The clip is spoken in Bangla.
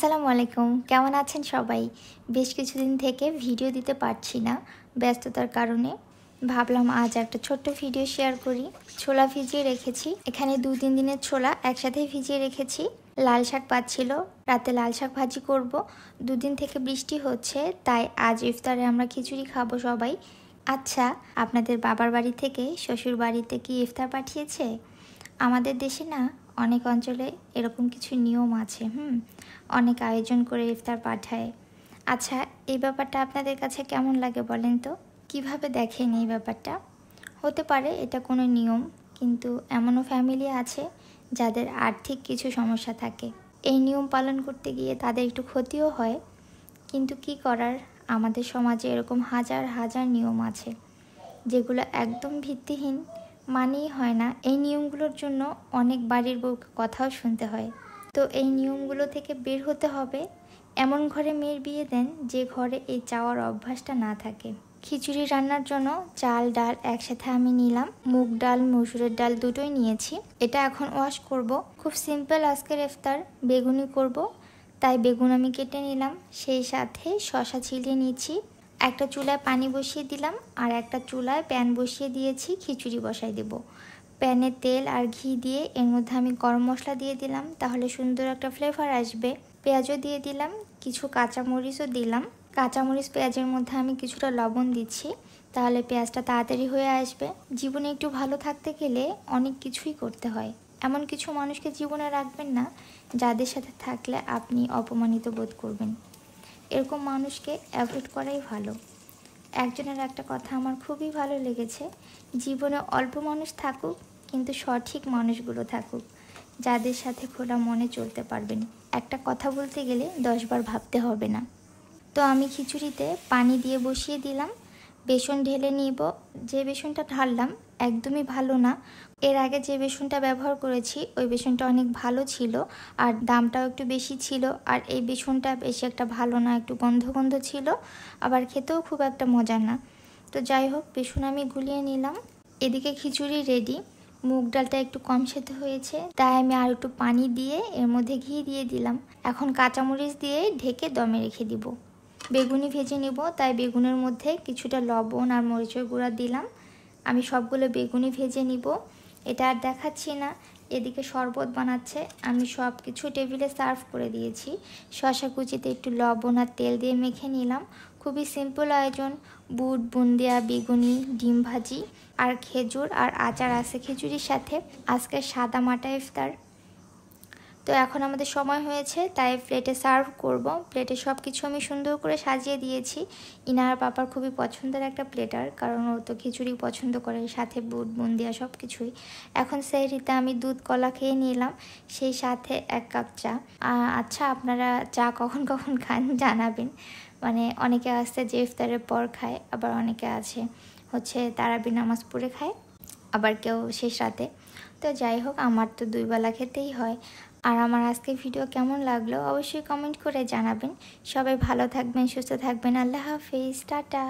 আসসালামু আলাইকুম, কেমন আছেন সবাই? বেশ কিছুদিন থেকে ভিডিও দিতে পারছি না ব্যস্ততার কারণে। ভাবলাম আজ একটা ছোট্ট ভিডিও শেয়ার করি। ছোলা ভিজিয়ে রেখেছি, এখানে 2-3 দিনের ছোলা একসাথে ভিজিয়ে রেখেছি। লাল শাক পাচ্ছিল, রাতে লাল শাক ভাজি করব। 2 দিন থেকে বৃষ্টি হচ্ছে, তাই আজ ইফতারে আমরা খিচুড়ি খাবো সবাই। আচ্ছা, আপনাদের বাবার বাড়ি থেকে শ্বশুর বাড়িতে কি ইফতার পাঠিয়েছে? আমাদের দেশে না অনেক অঞ্চলে এরকম কিছু নিয়ম আছে। অনেক আয়োজন করে ইফতার পাঠায়। আচ্ছা, এই ব্যাপারটা আপনাদের কাছে কেমন লাগে বলেন তো? কিভাবে দেখেন এই ব্যাপারটা? হতে পারে এটা কোনো নিয়ম, কিন্তু এমনও ফ্যামিলি আছে যাদের আর্থিক কিছু সমস্যা থাকে। এই নিয়ম পালন করতে গিয়ে তাদের একটু ক্ষতিও হয়, কিন্তু কি করার, আমাদের সমাজে এরকম হাজার হাজার নিয়ম আছে যেগুলো একদম ভিত্তিহীন, মানেই হয় না। এই নিয়মগুলোর জন্য অনেক বাড়ির বউকে কথাও শুনতে হয়। তো এই নিয়মগুলো থেকে বের হতে হবে। এমন ঘরে মেয়ের বিয়ে দেন যে ঘরে এই চাওয়ার অভ্যাসটা না থাকে। খিচুড়ি রান্নার জন্য চাল ডাল একসাথে আমি নিলাম। মুগ ডাল, মসুরের ডাল দুটোই নিয়েছি। এটা এখন ওয়াশ করব। খুব সিম্পল আজকের ইফতার, বেগুনি করব, তাই বেগুন আমি কেটে নিলাম। সেই সাথে শসা ছিলিয়ে নিচ্ছি। একটা চুলায় পানি বসিয়ে দিলাম, আর একটা চুলায় প্যান বসিয়ে দিয়েছি, খিচুড়ি বসাই দেব। প্যানে তেল আর ঘি দিয়ে এর মধ্যে আমি গরম মশলা দিয়ে দিলাম, তাহলে সুন্দর একটা ফ্লেভার আসবে। পেঁয়াজও দিয়ে দিলাম, কিছু কাঁচামরিচও দিলাম। কাঁচামরিচ পেঁয়াজের মধ্যে আমি কিছুটা লবণ দিচ্ছি, তাহলে পেঁয়াজটা তাড়াতাড়ি হয়ে আসবে। জীবনে একটু ভালো থাকতে গেলে অনেক কিছুই করতে হয়। এমন কিছু মানুষকে জীবনে রাখবেন না যাদের সাথে থাকলে আপনি অপমানিত বোধ করবেন। এরকম মানুষকে অ্যাভয়েড করাই ভালো। একজনের একটা কথা আমার খুবই ভালো লেগেছে, জীবনে অল্প মানুষ থাকুক, কিন্তু সঠিক মানুষগুলো থাকুক, যাদের সাথে খোলা মনে চলতে পারবেন। একটা কথা বলতে গেলে 10 বার ভাবতে হবে না। তো আমি খিচুড়িতে পানি দিয়ে বসিয়ে দিলাম, বেসন ঢেলে নিব। যে বেসনটা ঢাললাম একদমই ভালো না। এর আগে যে বেসনটা ব্যবহার করেছি ওই বেসনটা অনেক ভালো ছিল, আর দামটাও একটু বেশি ছিল। আর এই বেসনটা বেশি একটা ভালো না, একটু গন্ধ গন্ধ ছিল, আবার খেতেও খুব একটা মজা না। তো যাই হোক, বেসন আমি গুলিয়ে নিলাম। এদিকে খিচুড়ি রেডি। মুগ ডালটা একটু কম সেদ্ধ হয়েছে, তাই আমি আর একটু পানি দিয়ে এর মধ্যে ঘি দিয়ে দিলাম। এখন কাঁচামরিচ দিয়ে ঢেকে দমে রেখে দিব। বেগুনি ভেজে নেব, তাই বেগুনের মধ্যে কিছুটা লবণ আর মরিচের গুঁড়া দিলাম। আমি সবগুলো বেগুনি ভেজে নিব। এটা আর দেখাচ্ছি না। এদিকে শরবত বানাচ্ছে, আমি সব কিছু টেবিলে সার্ভ করে দিয়েছি। শসা কুচিতে একটু লবণ আর তেল দিয়ে মেখে নিলাম। খুবই সিম্পল আয়োজন। বুট, বুন্দিয়া, বেগুনি, ডিম ভাজি আর খেজুর আর আচার আছে খিচুড়ির সাথে। আজকে সাদা মাটা ইফতার। তো এখন আমাদের সময় হয়েছে, তাই প্লেটে সার্ভ করব। প্লেটে সব কিছু আমি সুন্দর করে সাজিয়ে দিয়েছি। ইনার পাপার খুবই পছন্দের একটা প্লেটার, কারণ ও তো খিচুড়ি পছন্দ করে, সাথে বুট বুন্দিয়া সব কিছুই। এখন সেহরিতে আমি দুধ কলা খেয়ে নিলাম, সেই সাথে 1 কাপ চা। আচ্ছা, আপনারা চা কখন কখন খান জানাবেন। মানে অনেকে আছে যে ইফতারের পর খায়, আবার অনেকে আছে তারাবি নামাজ পড়ে খায়, আবার কেউ শেষ রাতে। তো যাই হোক, আমার তো 2 বেলা খেতেই হয়। আর আমার আজকের ভিডিও কেমন লাগলো অবশ্যই কমেন্ট করে জানাবেন। সবাই ভালো থাকবেন, সুস্থ থাকবেন। আল্লাহ হাফেজ, টাটা।